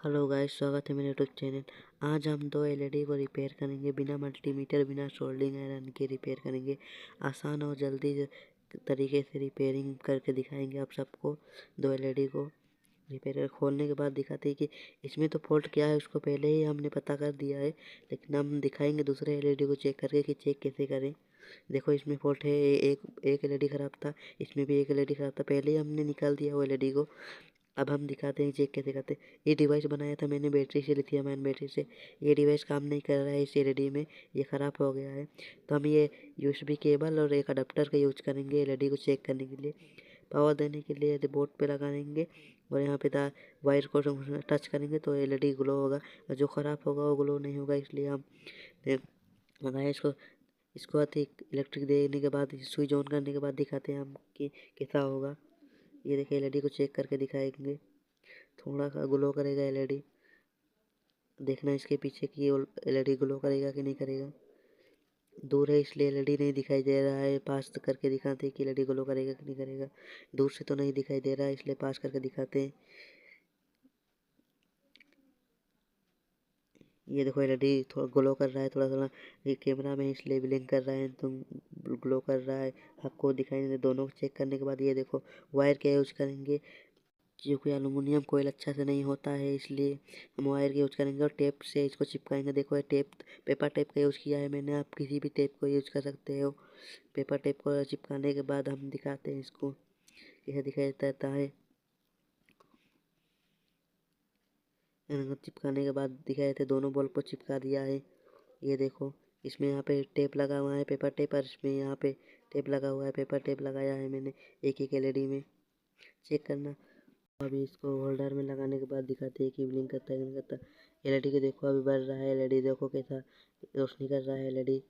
Hello guys, स्वागत है मेरे यूट्यूब चैनल। आज हम दो एलईडी को रिपेयर करेंगे बिना मल्टीमीटर, बिना सोल्डिंग आयरन के रिपेयर करेंगे। आसान और जल्दी तरीके से रिपेयरिंग करके दिखाएंगे आप सबको। दो एलईडी को रिपेयर खोलने के बाद दिखाते हैं कि इसमें तो फॉल्ट क्या है, उसको पहले ही हमने पता कर दिया है, लेकिन हम दिखाएंगे दूसरे एलईडी को चेक करके कि चेक कैसे करें। देखो इसमें फॉल्ट है, एक एलईडी ख़राब था, इसमें भी एक एलईडी ख़राब था, पहले ही हमने निकाल दिया वो एलईडी को। अब हम दिखाते हैं चेक कैसे करते हैं। ये डिवाइस बनाया था मैंने बैटरी से, लिथियम आयन बैटरी से। ये डिवाइस काम नहीं कर रहा है इस एलईडी में, ये ख़राब हो गया है। तो हम ये यूएसबी केबल और एक अडाप्टर का यूज करेंगे एलईडी को चेक करने के लिए। पावर देने के लिए बोर्ड पे लगाएंगे और यहाँ पे वायर को टच करेंगे तो एलईडी ग्लो होगा, और जो ख़राब होगा वो ग्लो नहीं होगा। इसलिए हम लगाए इसको अधिक इलेक्ट्रिक देने के बाद, स्विच ऑन करने के बाद दिखाते हैं हम कि कैसा होगा। ये देखिए एलईडी को चेक करके दिखाएंगे, थोड़ा सा ग्लो करेगा एलईडी। देखना इसके पीछे कि एलईडी ग्लो करेगा कि नहीं करेगा। दूर है इसलिए एलईडी नहीं दिखाई दे रहा है, पास करके दिखाते हैं कि एलईडी ग्लो करेगा कि नहीं करेगा। दूर से तो नहीं दिखाई दे रहा है इसलिए पास करके दिखाते हैं। ये देखो एलईडी थोड़ा ग्लो कर रहा है, थोड़ा थोड़ा। ये कैमरा में इसलिए ब्लिंक कर रहा है, तो ग्लो कर रहा है, आपको दिखाई नहीं दे। दोनों चेक करने के बाद ये देखो वायर क्या यूज करेंगे, क्योंकि एलुमिनियम कोयल अच्छा से नहीं होता है, इसलिए हम वायर का यूज करेंगे और टेप से इसको चिपकाएंगे। देखो ये टेप, पेपर टेप का यूज़ किया है मैंने, आप किसी भी टेप को यूज कर सकते हो। पेपर टेप को चिपकाने के बाद हम दिखाते हैं इसको कैसे दिखाई देता है। चिपकाने के बाद दिखाई देते, दोनों बल्ब को चिपका दिया है। ये देखो इसमें यहाँ पे टेप लगा हुआ है, पेपर टेप, और इसमें यहाँ पे टेप लगा हुआ है, पेपर टेप लगाया है मैंने एक एक एलईडी में। चेक करना। अभी इसको होल्डर में लगाने के बाद दिखाते हैं कि ब्लिंक करता है कि नहीं करता। एलईडी को देखो अभी बढ़ रहा है, एलईडी देखो कैसा रोशनी कर रहा है एलईडी।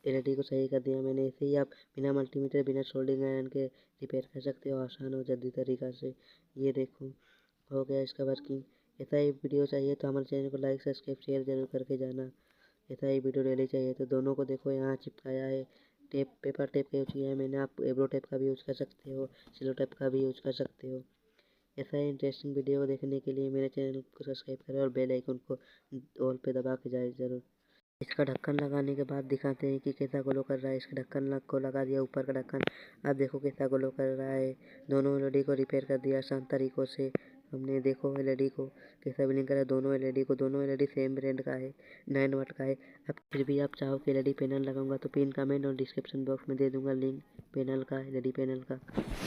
एलईडी को सही कर दिया मैंने। ऐसे ही आप बिना मल्टीमीटर, बिना सोल्डिंग आयरन के रिपेयर कर सकते हो, आसान और जल्दी तरीका से। ये देखो हो गया इसका वर्किंग। ऐसा ही वीडियो चाहिए तो हमारे चैनल को लाइक, सब्सक्राइब, शेयर जरूर करके जाना। ऐसा ही वीडियो डेली चाहिए तो दोनों को देखो यहाँ चिपकाया है। टेप, पेपर टेप का यूज किया है मैंने, आप एब्रो टेप का भी यूज कर सकते हो, सिलो टेप का भी यूज कर सकते हो। ऐसा ही इंटरेस्टिंग वीडियो को देखने के लिए मेरे चैनल को सब्सक्राइब करें और बेल आइकन को ऑल पे दबा के जाए ज़रूर। इसका ढक्कन लगाने के बाद दिखाते हैं कि कैसा ग्लो कर रहा है। इसके ढक्कन को लगा दिया, ऊपर का ढक्कन। अब देखो कैसा ग्लो कर रहा है। दोनों एलईडी को रिपेयर कर दिया आसान तरीकों से हमने। देखो एलईडी को कैसा ब्लिंक कर रहा है, दोनों एलईडी सेम ब्रांड का है, 9 वाट का है। अब फिर भी आप चाहो कि एलईडी पैनल लगाऊंगा तो पिन कमेंट और डिस्क्रिप्शन बॉक्स में दे दूंगा लिंक पैनल का, एलईडी पैनल का।